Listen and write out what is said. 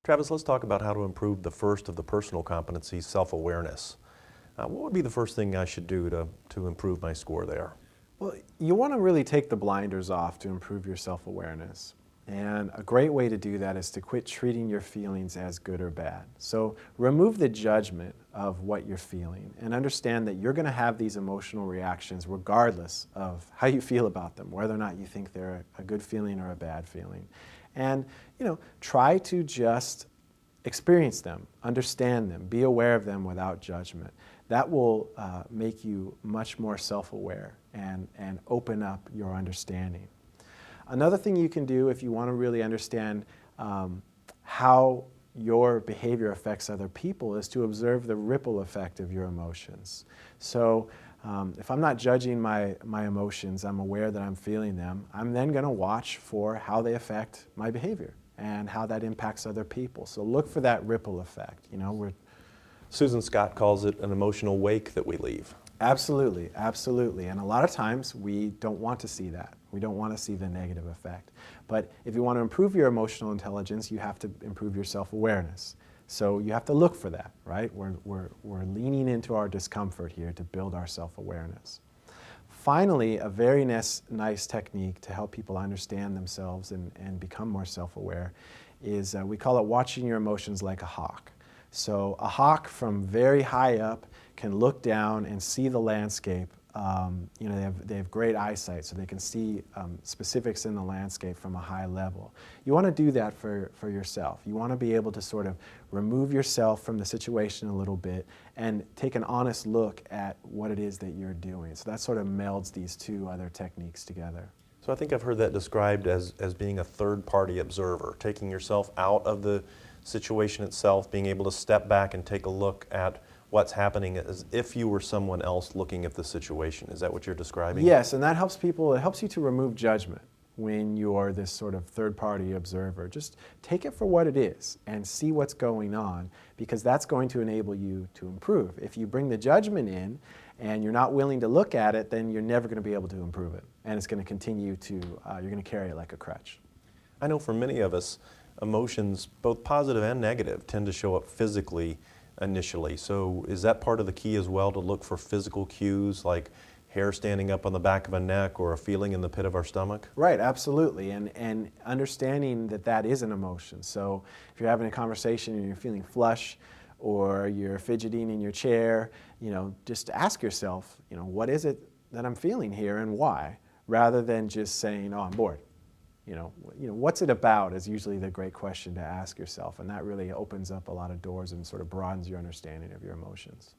Travis, let's talk about how to improve the first of the personal competencies, self-awareness. What would be the first thing I should do to improve my score there? Well, you want to really take the blinders off to improve your self-awareness. And a great way to do that is to quit treating your feelings as good or bad. So remove the judgment of what you're feeling and understand that you're going to have these emotional reactions regardless of how you feel about them, whether or not you think they're a good feeling or a bad feeling. And, try to just experience them, understand them, be aware of them without judgment. That will make you much more self-aware and open up your understanding. Another thing you can do if you want to really understand how your behavior affects other people is to observe the ripple effect of your emotions. So if I'm not judging my emotions, I'm aware that I'm feeling them, I'm then going to watch for how they affect my behavior and how that impacts other people. So look for that ripple effect. Susan Scott calls it an emotional wake that we leave. Absolutely, absolutely. And a lot of times we don't want to see that. We don't want to see the negative effect. But if you want to improve your emotional intelligence, you have to improve your self-awareness. So you have to look for that, right? We're leaning into our discomfort here to build our self-awareness. Finally, a very nice technique to help people understand themselves and become more self-aware is we call it watching your emotions like a hawk. So a hawk from very high up can look down and see the landscape. They have great eyesight, so they can see specifics in the landscape from a high level. You want to do that for yourself. You want to be able to sort of remove yourself from the situation a little bit and take an honest look at what it is that you're doing. So that sort of melds these two other techniques together. So I think I've heard that described as being a third-party observer, taking yourself out of the situation itself, being able to step back and take a look at what's happening as if you were someone else looking at the situation. Is that what you're describing? Yes, and that helps people, it helps you to remove judgment when you're this sort of third-party observer. Just take it for what it is and see what's going on, because that's going to enable you to improve. If you bring the judgment in and you're not willing to look at it, then you're never going to be able to improve it. And it's going to continue to, you're going to carry it like a crutch. I know for many of us, emotions, both positive and negative, tend to show up physically initially. So is that part of the key as well, to look for physical cues like hair standing up on the back of a neck or a feeling in the pit of our stomach? Right, absolutely. And understanding that that is an emotion. So if you're having a conversation and you're feeling flush or you're fidgeting in your chair, just ask yourself, what is it that I'm feeling here and why? Rather than just saying, oh, I'm bored. What's it about is usually the great question to ask yourself, and that really opens up a lot of doors and sort of broadens your understanding of your emotions.